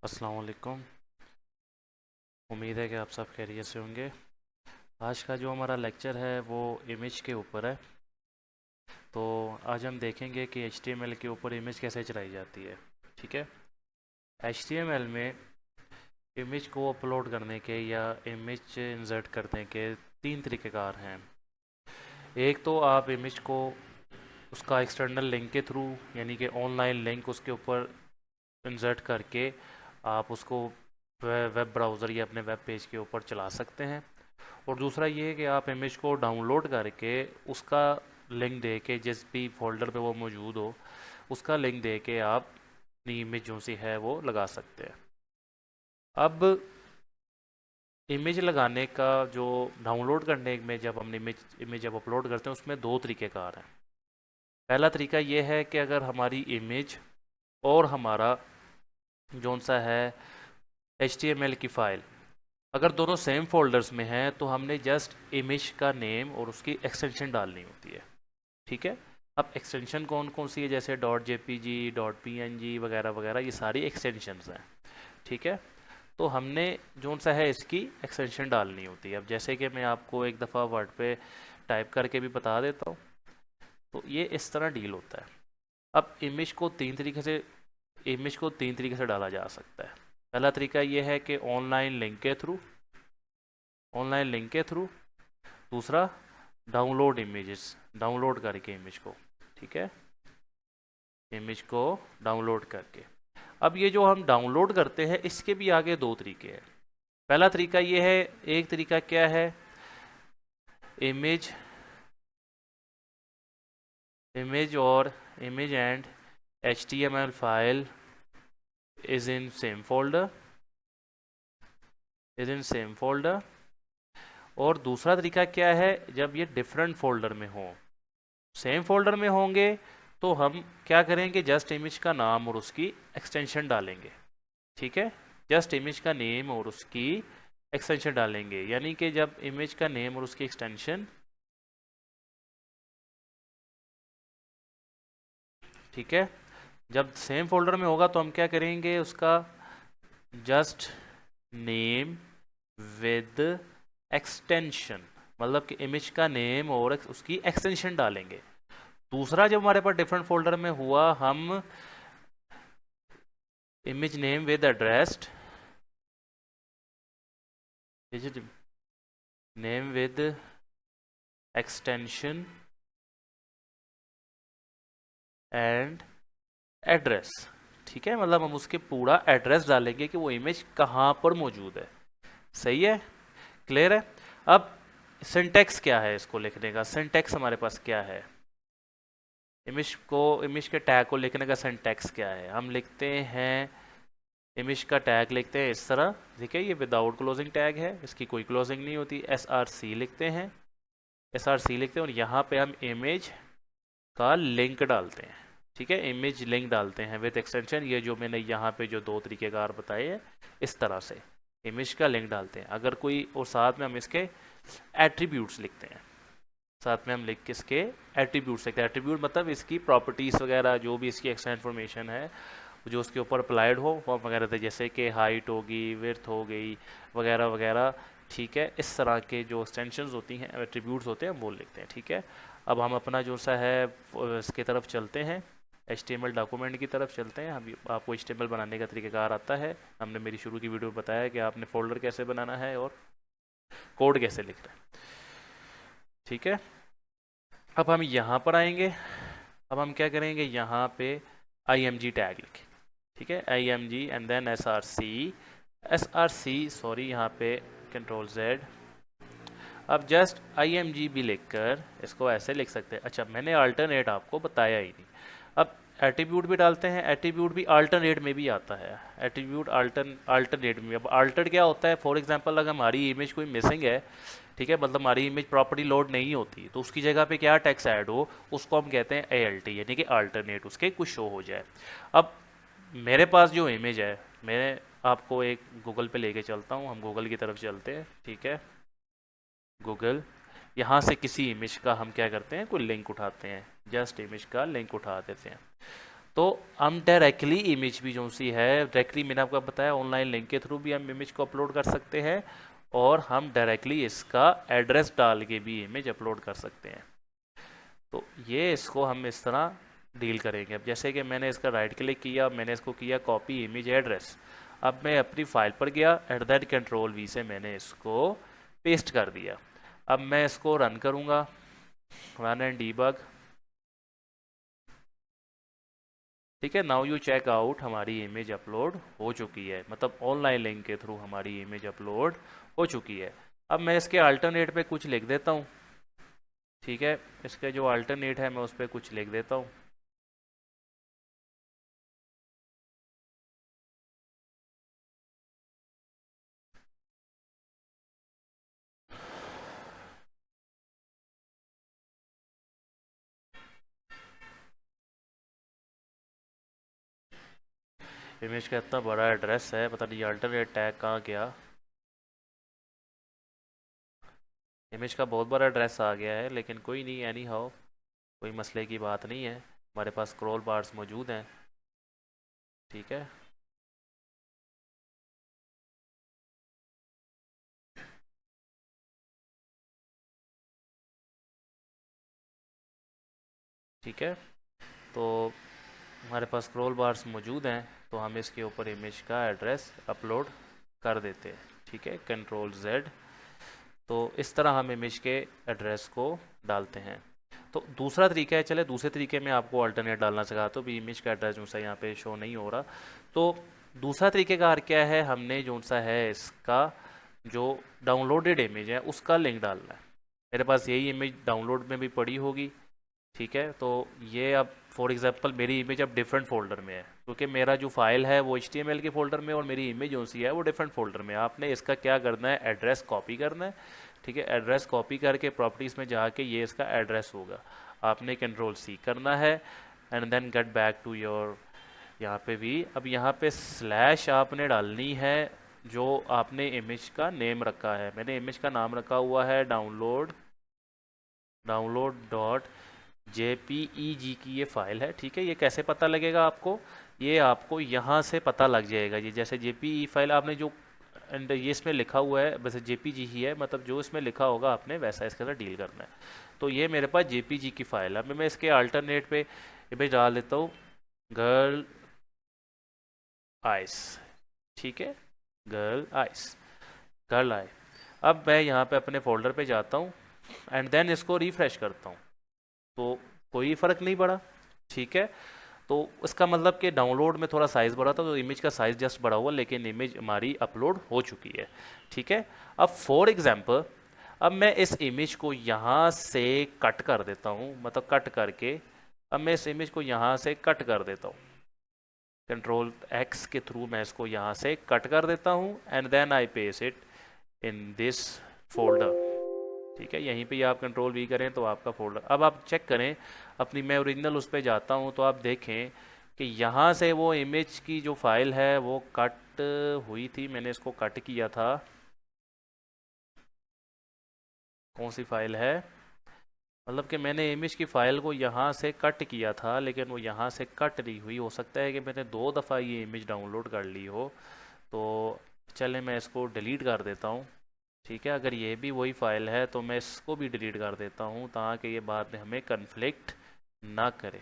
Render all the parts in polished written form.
अस्सलाम वालेकुम। उम्मीद है कि आप सब खैरियत से होंगे। आज का जो हमारा लेक्चर है वो इमेज के ऊपर है। तो आज हम देखेंगे कि HTML के ऊपर इमेज कैसे चलाई जाती है। ठीक है। HTML में इमेज को अपलोड करने के या इमेज इंसर्ट करने के तीन तरीक़ेकार हैं। एक तो आप इमेज को उसका एक्सटर्नल लिंक के थ्रू यानी कि ऑनलाइन लिंक उसके ऊपर इंसर्ट करके आप उसको वेब ब्राउज़र या अपने वेब पेज के ऊपर चला सकते हैं। और दूसरा ये है कि आप इमेज को डाउनलोड करके उसका लिंक दे के जिस भी फोल्डर पे वो मौजूद हो उसका लिंक दे के आप अपनी इमेज जो सी है वो लगा सकते हैं। अब इमेज लगाने का जो डाउनलोड करने में जब हम इमेज जब अपलोड करते हैं उसमें दो तरीक़ेकार हैं। पहला तरीका ये है कि अगर हमारी इमेज और हमारा जौन सा है HTML की फ़ाइल अगर दोनों सेम फोल्डर्स में हैं तो हमने जस्ट इमेज का नेम और उसकी एक्सटेंशन डालनी होती है। ठीक है। अब एक्सटेंशन कौन कौन सी है, जैसे .jpg .png वगैरह वगैरह, ये सारी एक्सटेंशंस हैं। ठीक है। तो हमने जौन सा है इसकी एक्सटेंशन डालनी होती है। अब जैसे कि मैं आपको एक दफ़ा वर्ड पे टाइप करके भी बता देता हूँ। तो ये इस तरह डील होता है। अब इमेज को तीन तरीके से डाला जा सकता है। पहला तरीका ये है कि ऑनलाइन लिंक के थ्रू। दूसरा डाउनलोड करके इमेज को। ठीक है। इमेज को डाउनलोड करके। अब ये जो हम डाउनलोड करते हैं इसके भी आगे दो तरीके हैं। पहला तरीका ये है, एक तरीका क्या है, image and HTML file is in same folder. और दूसरा तरीका क्या है, जब ये डिफरेंट फोल्डर में हो, सेम फोल्डर में होंगे तो हम क्या करेंगे, जस्ट इमेज का नाम और उसकी एक्सटेंशन डालेंगे। ठीक है। जस्ट इमेज का नेम और उसकी एक्सटेंशन डालेंगे, यानी कि जब इमेज का नेम और उसकी एक्सटेंशन, ठीक है, जब सेम फोल्डर में होगा तो हम क्या करेंगे, उसका जस्ट नेम विद एक्सटेंशन, मतलब कि इमेज का नेम और उसकी एक्सटेंशन डालेंगे। दूसरा जब हमारे पास डिफरेंट फोल्डर में हुआ, हम image name with addressed name with extension and address. ठीक है, मतलब हम उसके पूरा एड्रेस डालेंगे कि वो इमेज कहाँ पर मौजूद है। सही है, क्लियर है। अब सिंटेक्स क्या है इसको लिखने का, सिंटेक्स हमारे पास क्या है, इमेज के टैग को लिखने का सिंटेक्स क्या है। हम लिखते हैं, इमेज का टैग लिखते हैं इस तरह। ठीक है, ये विदाउट क्लोजिंग टैग है, इसकी कोई क्लोजिंग नहीं होती। SRC लिखते हैं, और यहाँ पे हम इमेज का लिंक डालते हैं। ठीक है, इमेज लिंक डालते हैं विद एक्सटेंशन। ये जो मैंने यहाँ पे जो दो तरीकेकार बताए हैं, इस तरह से इमेज का लिंक डालते हैं। अगर कोई, और साथ में हम इसके एट्रीब्यूट्स लिखते हैं, साथ में हम लिख के इसके एट्रीब्यूट्स लिखते हैं। एट्रीब्यूट मतलब इसकी प्रॉपर्टीज़ वगैरह, जो भी इसकी एक्स्ट्रा इन्फॉर्मेशन है जो उसके ऊपर अप्लाइड हो फॉर्म वगैरह थे, जैसे कि हाइट होगी, विड्थ हो गई, वगैरह वगैरह। ठीक है, इस तरह के जो एक्सटेंशंस होती हैं, एट्रीब्यूट्स होते हैं, वो लिखते हैं। ठीक है। अब हम अपना जो सा है इसकी तरफ चलते हैं, HTML डॉक्यूमेंट की तरफ चलते हैं। हम आपको HTML बनाने का तरीक़ाकार आता है। हमने मेरी शुरू की वीडियो में बताया कि आपने फोल्डर कैसे बनाना है और कोड कैसे लिखना है। ठीक है। अब हम यहाँ पर आएंगे। अब हम क्या करेंगे, यहाँ पे IMG टैग लिखें। ठीक है, IMG and then SRC, sorry, यहाँ पे Ctrl+Z। अब जस्ट IMG भी लिखकर इसको ऐसे लिख सकते हैं। अच्छा, मैंने अल्टरनेट आपको बताया ही नहीं। अब एट्रीब्यूट भी डालते हैं, एट्रीब्यूट भी अल्टरनेट में भी आता है, एट्रीब्यूट अल्टरनेट में। अब अल्टर क्या होता है, फॉर एग्जांपल अगर हमारी इमेज कोई मिसिंग है, ठीक है, मतलब हमारी इमेज प्रॉपर्टी लोड नहीं होती, तो उसकी जगह पे क्या टेक्स्ट ऐड हो, उसको हम कहते हैं ALT, यानी कि अल्टरनेट, उसके कुछ शो हो जाए। अब मेरे पास जो इमेज है, मैं आपको एक गूगल पे लेके चलता हूँ। हम गूगल की तरफ चलते हैं। ठीक है, गूगल, यहाँ से किसी इमेज का हम क्या करते हैं, कोई लिंक उठाते हैं, जस्ट इमेज का लिंक उठा देते हैं। तो हम डायरेक्टली इमेज भी जो सी है, डायरेक्टली मैंने आपको बताया ऑनलाइन लिंक के थ्रू भी हम इमेज को अपलोड कर सकते हैं, और हम डायरेक्टली इसका एड्रेस डाल के भी इमेज अपलोड कर सकते हैं। तो ये इसको हम इस तरह डील करेंगे। अब जैसे कि मैंने इसका राइट क्लिक किया, मैंने इसको किया कॉपी इमेज एड्रेस, अब मैं अपनी फाइल पर गया, @कंट्रोल V से मैंने इसको पेस्ट कर दिया। अब मैं इसको रन करूँगा, रन एंड डीबग। ठीक है, नाउ यू चेक आउट, हमारी इमेज अपलोड हो चुकी है, मतलब ऑनलाइन लिंक के थ्रू हमारी इमेज अपलोड हो चुकी है। अब मैं इसके अल्टरनेट पे कुछ लिख देता हूँ। ठीक है, इसके जो अल्टरनेट है मैं उस पर कुछ लिख देता हूँ। इमेज का इतना बड़ा एड्रेस है, पता नहीं अल्टरनेट टैग कहाँ गया। इमेज का बहुत बड़ा एड्रेस आ गया है, लेकिन कोई नहीं, एनी हाउ कोई मसले की बात नहीं है, हमारे पास स्क्रॉल बार्स मौजूद हैं। ठीक है, ठीक है, तो हमारे पास स्क्रॉल बार्स मौजूद हैं, तो हम इसके ऊपर इमेज का एड्रेस अपलोड कर देते हैं। ठीक है, Ctrl+Z। तो इस तरह हम इमेज के एड्रेस को डालते हैं। तो दूसरा तरीका है, चले दूसरे तरीके में आपको अल्टरनेट डालना सिखाता हूँ। भी इमेज का एड्रेस जो सा यहाँ पे शो नहीं हो रहा, तो दूसरा तरीके का क्या है, हमने जो सा है इसका जो डाउनलोडेड इमेज है उसका लिंक डालना है। मेरे पास यही इमेज डाउनलोड में भी पड़ी होगी। ठीक है, तो ये अब फॉर एग्जांपल मेरी इमेज अब डिफरेंट फोल्डर में है, क्योंकि मेरा जो फाइल है वो HTML के फोल्डर में और मेरी इमेज जो सी है वो डिफरेंट फोल्डर में है। आपने इसका क्या करना है, एड्रेस कॉपी करना है। ठीक है, एड्रेस कॉपी करके प्रॉपर्टीज़ में जाके ये इसका एड्रेस होगा, आपने Ctrl+C करना है and then get back to your, यहाँ पे भी अब यहाँ पे स्लैश आपने डालनी है जो आपने इमेज का नेम रखा है। मैंने इमेज का नाम रखा हुआ है download.jpeg की ये फाइल है। ठीक है, ये कैसे पता लगेगा आपको, ये आपको यहाँ से पता लग जाएगा। ये जैसे JPE फाइल आपने जो एंड ये इसमें लिखा हुआ है, वैसे JPG ही है, मतलब जो इसमें लिखा होगा आपने वैसा इसके साथ डील करना है। तो ये मेरे पास JPG की फाइल है। मैं इसके अल्टरनेट पे इमेज डाल देता हूँ, गर्ल आइस। ठीक है, गर्ल आइस, गर्ल आई। अब मैं यहाँ पे अपने फोल्डर पे जाता हूँ एंड देन इसको रिफ्रेश करता हूँ, तो कोई फ़र्क नहीं पड़ा। ठीक है, तो इसका मतलब कि डाउनलोड में थोड़ा साइज़ बढ़ा था, तो इमेज का साइज़ जस्ट बढ़ा हुआ, लेकिन इमेज हमारी अपलोड हो चुकी है। ठीक है, अब फॉर एग्जांपल अब मैं इस इमेज को यहाँ से कट कर देता हूँ, मतलब कट करके अब मैं इस इमेज को यहाँ से कट कर देता हूँ। Ctrl+X के थ्रू मैं इसको यहाँ से कट कर देता हूँ and then I paste it in this folder. ठीक है, यहीं पे आप Ctrl+V करें तो आपका फोल्डर, अब आप चेक करें अपनी, मैं ओरिजिनल उस पर जाता हूँ तो आप देखें कि यहाँ से वो इमेज की जो फाइल है वो कट हुई थी। मैंने इसको कट किया था, कौन सी फाइल है, मतलब कि मैंने इमेज की फ़ाइल को यहाँ से कट किया था, लेकिन वो यहाँ से कट नहीं हुई। हो सकता है कि मैंने 2 दफ़ा ये इमेज डाउनलोड कर ली हो, तो चले मैं इसको डिलीट कर देता हूँ। ठीक है, अगर ये भी वही फ़ाइल है तो मैं इसको भी डिलीट कर देता हूँ, ताकि ये बाद में हमें कन्फ्लिक्ट ना करे।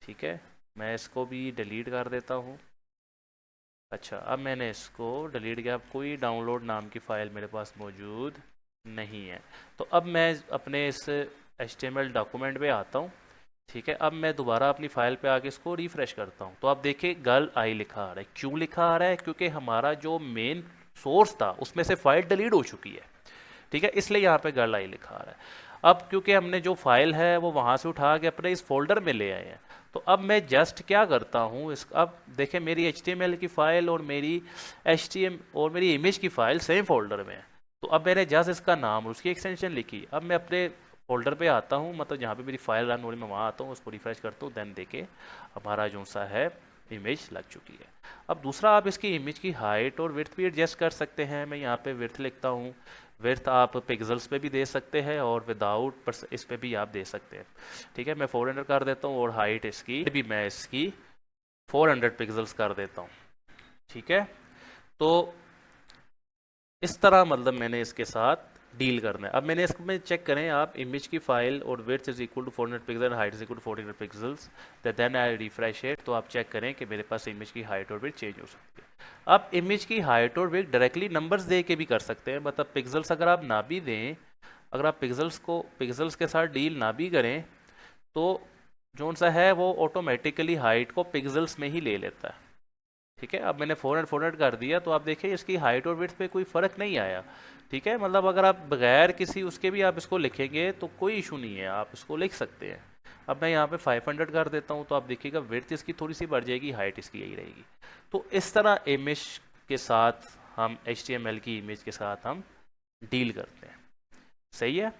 ठीक है, मैं इसको भी डिलीट कर देता हूँ। अच्छा, अब मैंने इसको डिलीट किया, अब कोई डाउनलोड नाम की फ़ाइल मेरे पास मौजूद नहीं है। तो अब मैं अपने इस HTML डॉक्यूमेंट पे आता हूँ। ठीक है, अब मैं दोबारा अपनी फाइल पे आके इसको रिफ्रेश करता हूँ, तो आप देखिए गर्ल आई लिखा आ रहा है। क्यों लिखा आ रहा है, क्योंकि हमारा जो मेन सोर्स था उसमें से फाइल डिलीट हो चुकी है। ठीक है, इसलिए यहाँ पे गर्ल आई लिखा आ रहा है। अब क्योंकि हमने जो फाइल है वो वहाँ से उठा के अपने इस फोल्डर में ले आए हैं, तो अब मैं जस्ट क्या करता हूँ, इस अब देखें मेरी HTML की फ़ाइल और मेरी इमेज की फ़ाइल सेम फोल्डर में है। तो अब मैंने जस्ट इसका नाम और उसकी एक्सटेंशन लिखी। अब मैं अपने फोल्डर पे आता हूँ, मतलब जहाँ पे मेरी फाइल रन हो रही मैं वहाँ आता हूँ, उसको रिफ्रेश करता हूँ, देन देखे हमारा जो सा है इमेज लग चुकी है। अब दूसरा, आप इसकी इमेज की हाइट और विड्थ भी एडजस्ट कर सकते हैं। मैं यहाँ पे विड्थ लिखता हूँ, विड्थ आप पिक्सल्स पे भी दे सकते हैं और विदाउट इस पे भी आप दे सकते हैं। ठीक है, मैं 400 कर देता हूँ और हाइट इसकी भी मैं इसकी 400 पिक्सल्स कर देता हूँ। ठीक है, तो इस तरह मतलब मैंने इसके साथ डील करना है। अब मैंने इसमें चेक करें आप, इमेज की फाइल और width is equal to 400 pixel, height is equal to 400 pixels, then I refresh it, तो आप चेक करें कि मेरे पास इमेज की हाइट और विड्थ चेंज हो सकती है। आप इमेज की हाइट और विड्थ डायरेक्टली नंबर्स दे के भी कर सकते हैं, मतलब पिक्सल्स अगर आप ना भी दें, अगर आप पिक्सल्स के साथ डील ना भी करें तो जोन सा है वो ऑटोमेटिकली हाइट को पिक्सल्स में ही ले लेता है। ठीक है, अब मैंने 400 कर दिया तो आप देखिए इसकी हाइट और विड्थ पे कोई फ़र्क नहीं आया। ठीक है, मतलब अगर आप बगैर किसी उसके भी आप इसको लिखेंगे तो कोई इशू नहीं है, आप इसको लिख सकते हैं। अब मैं यहाँ पे 500 कर देता हूँ तो आप देखिएगा विड्थ इसकी थोड़ी सी बढ़ जाएगी, हाइट इसकी यही रहेगी। तो इस तरह इमेज के साथ हम HTML की इमेज के साथ हम डील करते हैं। सही है,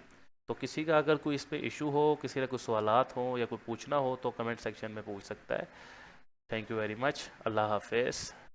तो किसी का अगर कोई इस पर इशू हो, किसी का कोई सवालात हो या कोई पूछना हो तो कमेंट सेक्शन में पूछ सकता है। थैंक यू वेरी मच, अल्लाह हाफिज़।